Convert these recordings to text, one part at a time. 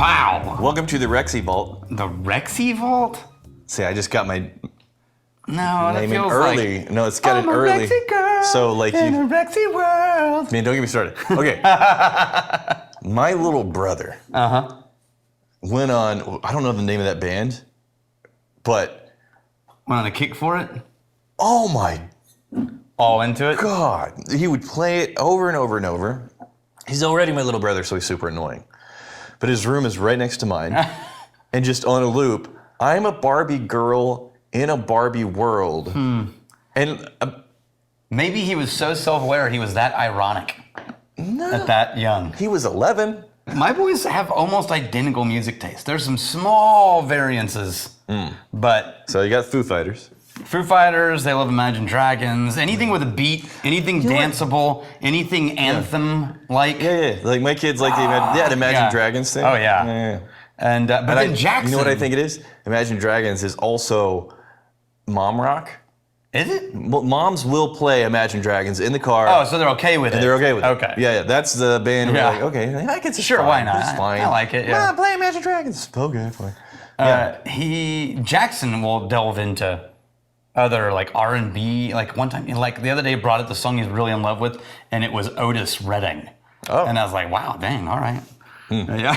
Wow. Welcome to the Rexy Vault. The Rexy Vault? See, I just got my No, that name in feels early. like... No, it's got I'm it early. a Rexy girl So like in you, a Rexy world. man, don't get me started. Okay. My little brother went on, I don't know the name of that band, but Went on a kick for it? oh my All into it? God. He would play it over and over and over. He's already my little brother, so he's super annoying. But his room is right next to mine. And just on a loop, I'm a Barbie girl in a Barbie world. And Maybe he was so self-aware he was that ironic at that young. he was 11. My boys have almost identical music taste. There's some small variances, but So you got Foo Fighters. Foo Fighters, they love Imagine Dragons, anything with a beat, anything danceable, anything anthem-like. Yeah. Like my kids like the Imagine Dragons thing. Oh, yeah. And but then Jackson. You know what I think it is? Imagine Dragons is also mom rock. Is it? Well, moms will play Imagine Dragons in the car. Oh, so they're okay with it. They're okay with it. Okay. Yeah, that's the band where like, okay, I guess it's Sure, fine. why not? It's fine. I like it, yeah. Mom, play Imagine Dragons. Okay, fine. Jackson will delve into other like R&B. Like one time, like the other day, brought up the song he's really in love with, and it was Otis Redding. Oh. And I was like, wow, dang, all right. Yeah,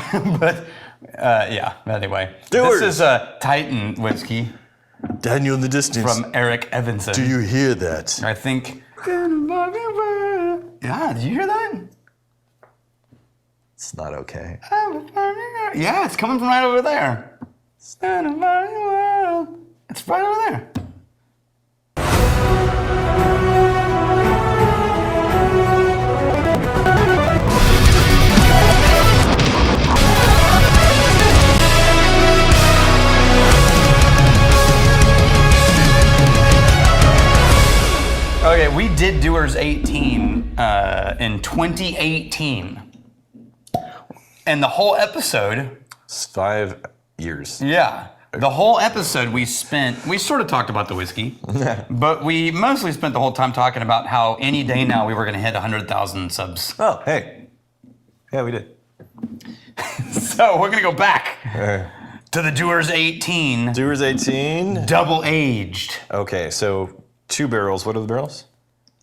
but anyway. Dewar. This is Titan Whiskey Daniel in the distance. from Erik Evenson. Do you hear that? I think. Yeah, did you hear that? It's not okay. Yeah, it's coming from right over there. It's right over there. Okay, we did Dewar's 18 in 2018. And the whole episode... It's 5 years. Yeah. The whole episode we sort of talked about the whiskey, but we mostly spent the whole time talking about how any day now we were going to hit 100,000 subs. Oh, hey. Yeah, we did. So we're going to go back to the Dewar's 18. Dewar's 18. Double aged. Okay, so 2 barrels. What are the barrels?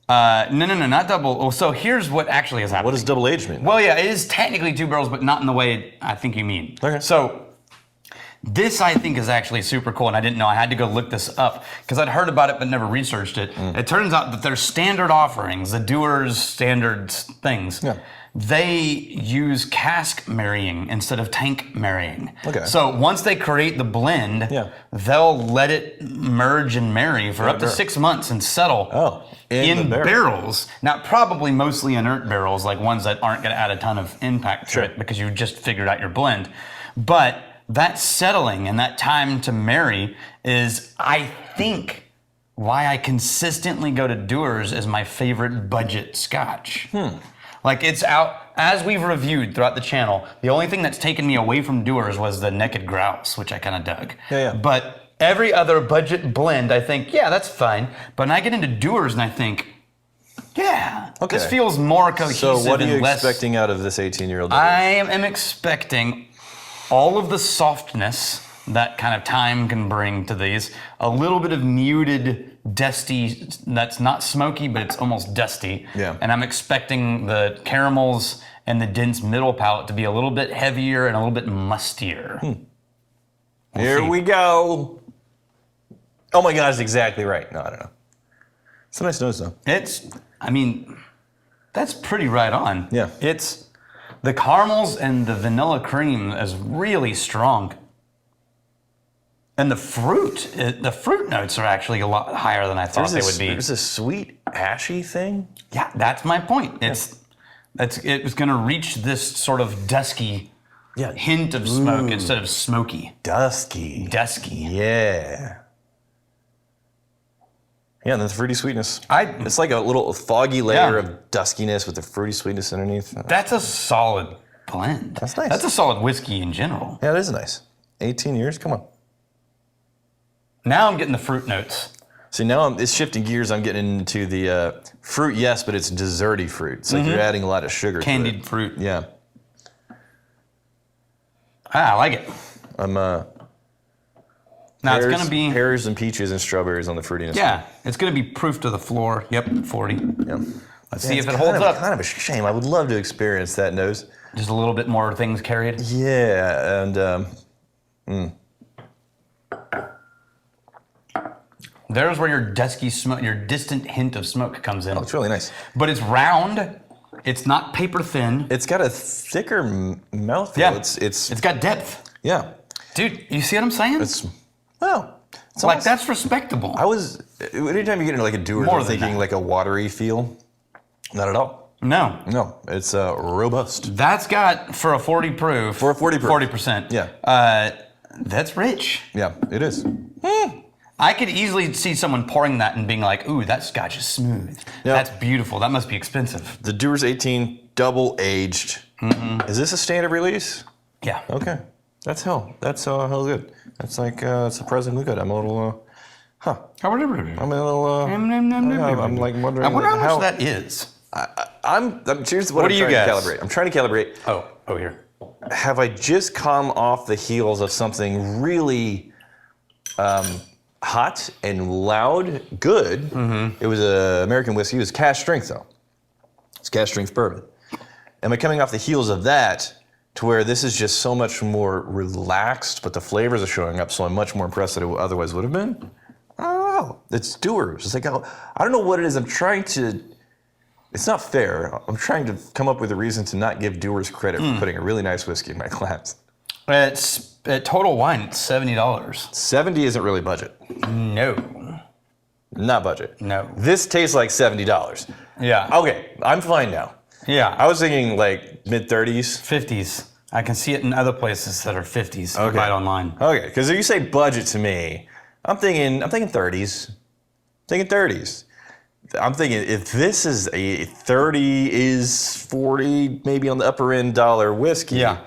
No, not double. Oh, so here's what actually has happened. What does double age mean? Well, yeah, it is technically 2 barrels, but not in the way I think you mean. Okay. So this I think is actually super cool, and I didn't know. I had to go look this up because I'd heard about it but never researched it. It turns out that their standard offerings, the Dewar's standard things, they use cask marrying instead of tank marrying. Okay. So once they create the blend, they'll let it merge and marry for up to 6 months and settle. In barrels. Now, probably mostly inert barrels, like ones that aren't going to add a ton of impact to it because you just figured out your blend. But that settling and that time to marry is, I think, why I consistently go to Dewar's as my favorite budget Scotch. Like it's out, as we've reviewed throughout the channel, the only thing that's taken me away from Dewar's was the Naked Grouse, which I kind of dug. But every other budget blend, I think, yeah, that's fine. But then I get into Dewar's and I think, this feels more cohesive. So what are you and less, expecting out of this 18-year-old? I am expecting all of the softness that kind of time can bring to these, a little bit of muted, dusty, that's not smoky, but it's almost dusty. And I'm expecting the caramels and the dense middle palate to be a little bit heavier and a little bit mustier. Here we go. Oh my God, it's exactly right. No, I don't know. It's a nice nose though. That's pretty right on. Yeah. It's, the caramels and the vanilla cream is really strong. And the fruit notes are actually a lot higher than I thought they would be. There's a sweet, ashy thing. Yeah, that's my point. It was going to reach this sort of dusky hint of smoke instead of smoky. Dusky. Yeah. Yeah, and the fruity sweetness. It's like a little foggy layer of duskiness with the fruity sweetness underneath. That's a solid blend. That's nice. That's a solid whiskey in general. Yeah, it is nice. 18 years, come on. Now I'm getting the fruit notes. See, now it's shifting gears. I'm getting into the fruit, yes, but it's desserty fruit. It's like you're adding a lot of sugar Candied to it. fruit. Yeah. I like it. I'm Now it's going to be... pears and peaches and strawberries on the fruitiness. Yeah, it's going to be proof to the floor. Yep, 40. Yeah. Let's see if it holds up. Kind of a shame. I would love to experience that nose. Just a little bit more things carried. Yeah, and There's where your dusky smoke, your distant hint of smoke comes in. oh, it's really nice. But it's round. It's not paper thin. It's got a thicker mouthfeel. Yeah. It's got depth. yeah. Dude, you see what I'm saying? It's like almost, that's respectable. anytime you get into like a Dewar, More I'm than thinking that. like a watery feel. Not at all. No. No, it's robust. That's got, for a 40 proof. For a 40 proof. 40%. Yeah. That's rich. Yeah, it is. I could easily see someone pouring that and being like, ooh, that scotch is smooth. Yeah. That's beautiful. That must be expensive. The Dewar's 18 double aged. Mm-hmm. Is this a standard release? Yeah. Okay. That's hell good. That's like surprisingly good. I'm a little I'm a little I'm like wondering I wonder how how much that is. Here's what I'm do you trying guess? to calibrate. I'm trying to calibrate. Oh, here. Have I just come off the heels of something really hot and loud? Good. Mm-hmm. It was an American whiskey. It was cask strength though. It's cask strength bourbon. Am I coming off the heels of that to where this is just so much more relaxed, but the flavors are showing up, so I'm much more impressed than it otherwise would have been? I don't know. It's Dewar's. It's like, I don't know what it is. It's not fair. I'm trying to come up with a reason to not give Dewar's credit for putting a really nice whiskey in my glass. It's at Total Wine, it's $70. 70 isn't really budget. No. Not budget. No. This tastes like $70. Yeah. Okay, I'm fine now. Yeah. I was thinking like mid-30s. 50s. I can see it in other places that are 50s. Okay. Right online. Okay, because if you say budget to me, I'm thinking 30s. Thinking 30s. I'm thinking if this is a 30 is 40, maybe on the upper end dollar whiskey. Yeah.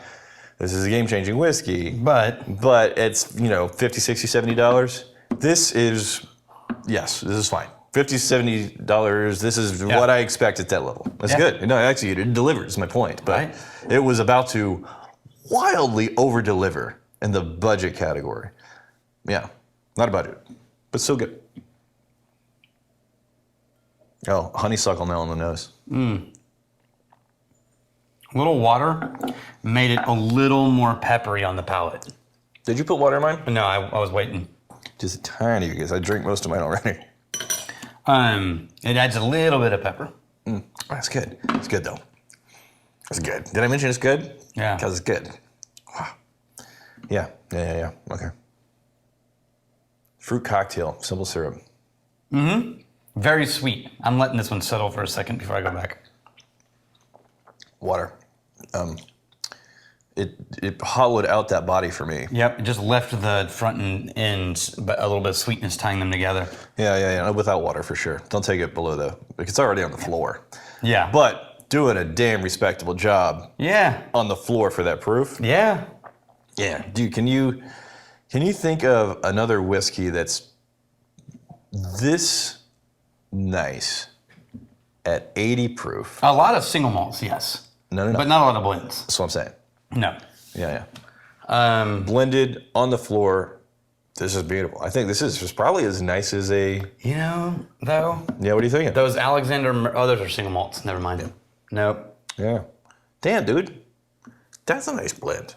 This is a game-changing whiskey. But it's, $50, $60, $70. This is fine. $50, $70, this is what I expect at that level. That's good. No, actually, it delivers, my point. But it was about to wildly over-deliver in the budget category. Yeah, not a budget, but still good. Oh, honeysuckle now on the nose. a little water made it a little more peppery on the palate. Did you put water in mine? No, I was waiting. Just a tiny, because I drink most of mine already. It adds a little bit of pepper. That's good. It's good, though. It's good. Did I mention it's good? Yeah. Because it's good. Wow. Yeah. Okay. Fruit cocktail, simple syrup. Very sweet. I'm letting this one settle for a second before I go back. Water. It hollowed out that body for me. Yep, it just left the front and end, but a little bit of sweetness tying them together. Yeah. Without water, for sure. Don't take it below it's already on the floor. Yeah. But doing a damn respectable job Yeah. on the floor for that proof. Yeah. Yeah. Dude, can you think of another whiskey that's this nice at 80 proof? A lot of single malts, yes. No. But not a lot of blends. That's what I'm saying. No. Yeah. Blended on the floor. This is beautiful. I think this is probably as nice as a... You know, though, Yeah, what are you thinking? those Alexander, those are single malts. Never mind. Nope. Yeah. Damn, dude. That's a nice blend.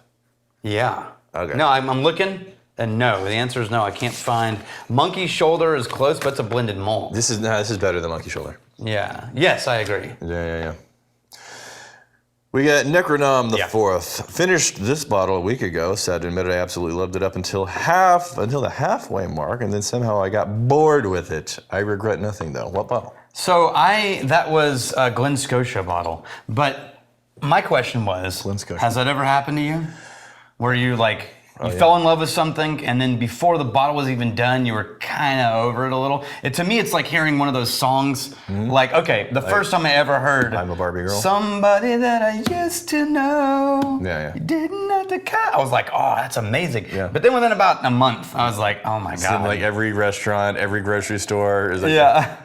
Yeah. Okay. No, I'm looking, and no. The answer is no. I can't find. Monkey Shoulder is close, but it's a blended malt. This is better than Monkey Shoulder. Yeah. Yes, I agree. Yeah. We got Necronom the Yeah. Fourth. Finished this bottle a week ago. Sad to admit it, I absolutely loved it up until the halfway mark, and then somehow I got bored with it. I regret nothing though. What bottle? So that was a Glen Scotia bottle, but my question was, Glen Scotia. has that ever happened to you? Where you fell in love with something, and then before the bottle was even done, you were kind of over it a little. To me, it's like hearing one of those songs. Like, okay, the first time I ever heard I'm a Barbie Girl. Somebody that I used to know. Yeah. You didn't have to cut. I was like, oh, that's amazing. Yeah. But then within about a month, I was like, oh my It's God. in like every restaurant, every grocery store is like, Yeah.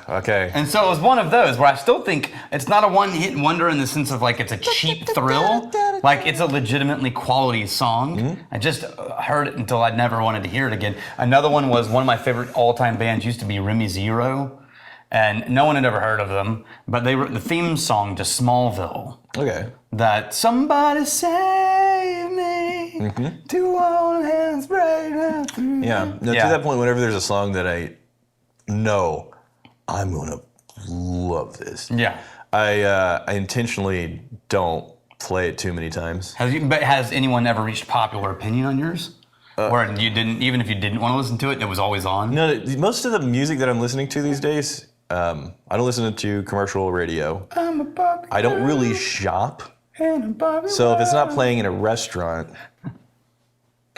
Okay. And so it was one of those where I still think it's not a one-hit wonder in the sense of like it's a cheap thrill, Like, it's a legitimately quality song. I just heard it until I never wanted to hear it again. Another one was one of my favorite all-time bands used to be Remy Zero, and no one had ever heard of them, but they wrote the theme song to Smallville. Okay. That somebody save me, two old hands break out through. Yeah. No, to that point, whenever there's a song that I know I'm gonna love this. Yeah. I intentionally don't play it too many times. But has anyone ever reached popular opinion on yours? Where you didn't, even if you didn't want to listen to it, it was always on? No, most of the music that I'm listening to these days, I don't listen to commercial radio. I don't really shop. So if it's not playing in a restaurant,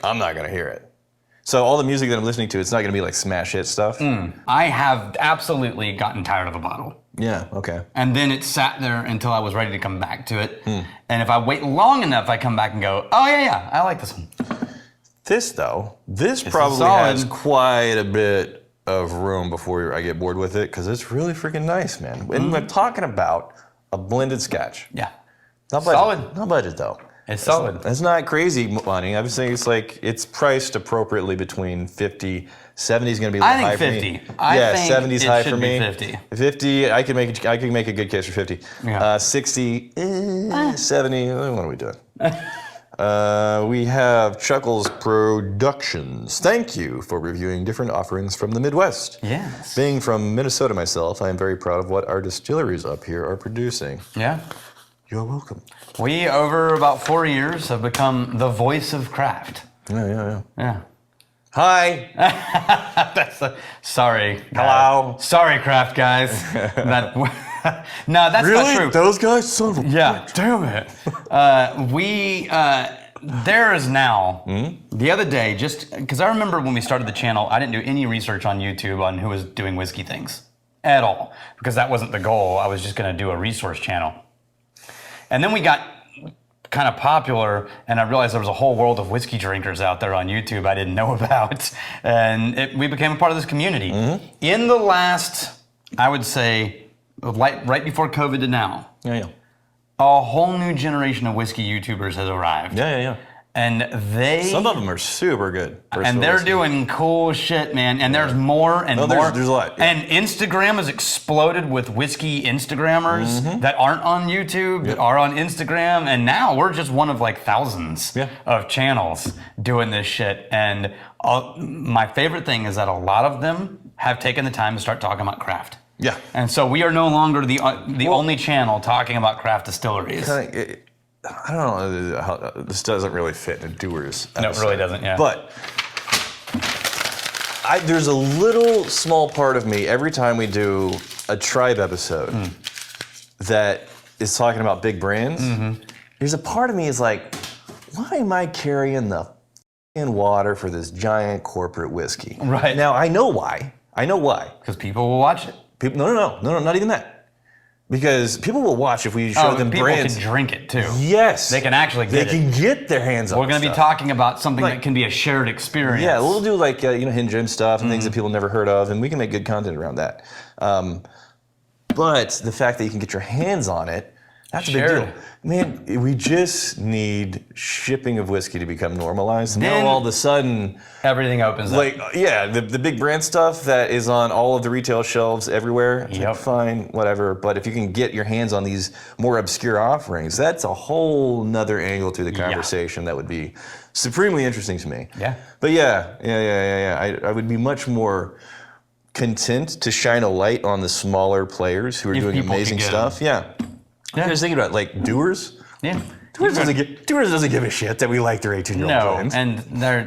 I'm not gonna hear it. So all the music that I'm listening to, it's not gonna be like smash hit stuff. I have absolutely gotten tired of the bottle. Yeah, okay. And then it sat there until I was ready to come back to it. And if I wait long enough, I come back and go, oh yeah, I like this one. This probably has quite a bit of room before I get bored with it, because it's really freaking nice, man. And we're talking about a blended Scotch. Yeah. Not budget. Solid. Not budget though. It's solid. It's not crazy money. I was saying it's priced appropriately between 50, 70 is going to be a little high for me. 50. I think 70 is high for me. 50. 50, I can make a good case for 50. Yeah. 60, 70. What are we doing? We have Chuckles Productions. Thank you for reviewing different offerings from the Midwest. Yes. Being from Minnesota myself, I am very proud of what our distilleries up here are producing. Yeah. You're welcome. We, over about 4 years, have become the voice of craft. Yeah. Hi. Sorry. Hello. Sorry, craft guys. No, that's really? not true. Those guys? Son of a bitch. Damn it. There is now, the other day, just because I remember when we started the channel, I didn't do any research on YouTube on who was doing whiskey things at all, because that wasn't the goal. I was just going to do a resource channel. And then we got kind of popular, and I realized there was a whole world of whiskey drinkers out there on YouTube I didn't know about, and we became a part of this community. In the last, I would say, right before COVID to now, a whole new generation of whiskey YouTubers has arrived. And some of them are super good. And they're doing cool shit, man. And there's more and more. There's a lot. And Instagram has exploded with whiskey Instagrammers that aren't on YouTube, that are on Instagram. And now we're just one of like thousands of channels doing this shit. And my favorite thing is that a lot of them have taken the time to start talking about craft. Yeah. And so we are no longer the only channel talking about craft distilleries. I don't know how this doesn't really fit in Dewar's episode. No, it really doesn't, yeah. But there's a little small part of me every time we do a tribe episode that is talking about big brands. There's a part of me is like, why am I carrying the f***ing water for this giant corporate whiskey? Right. Now, I know why. Because people will watch it. No, not even that. Because people will watch if we show them brands. People can drink it too. Yes. They can actually get it. They can get their hands on it. We're going to be talking about something that can be a shared experience. Yeah, we'll do like, hidden gem stuff and things that people never heard of, and we can make good content around that. But the fact that you can get your hands on it, that's a big deal. Man, we just need shipping of whiskey to become normalized. And now all of a sudden, everything opens up. The big brand stuff that is on all of the retail shelves everywhere, it's like, fine, whatever. But if you can get your hands on these more obscure offerings, that's a whole nother angle to the conversation that would be supremely interesting to me. Yeah. But I would be much more content to shine a light on the smaller players who are doing amazing stuff. I was thinking about like Dewar's. Yeah. Dewar's doesn't give a shit that we like their 18-year-old blends. And they're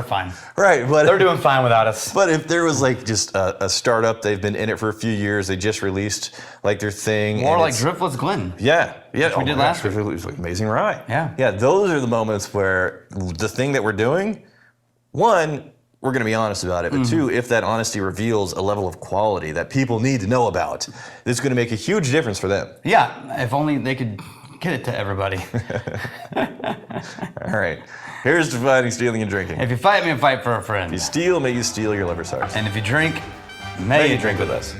fine. Right, but they're doing fine without us. But if there was like just a startup, they've been in it for a few years, they just released like their thing. More like Driftless Glen. Yeah. Which we did last week. It was like amazing rye. Yeah. Those are the moments where the thing that we're doing, one, we're going to be honest about it, but two, if that honesty reveals a level of quality that people need to know about, it's going to make a huge difference for them. Yeah, if only they could get it to everybody. All right. Here's to fighting, stealing, and drinking. If you fight me, fight for a friend. If you steal, may you steal your liver's heart. And if you drink, may you drink with us.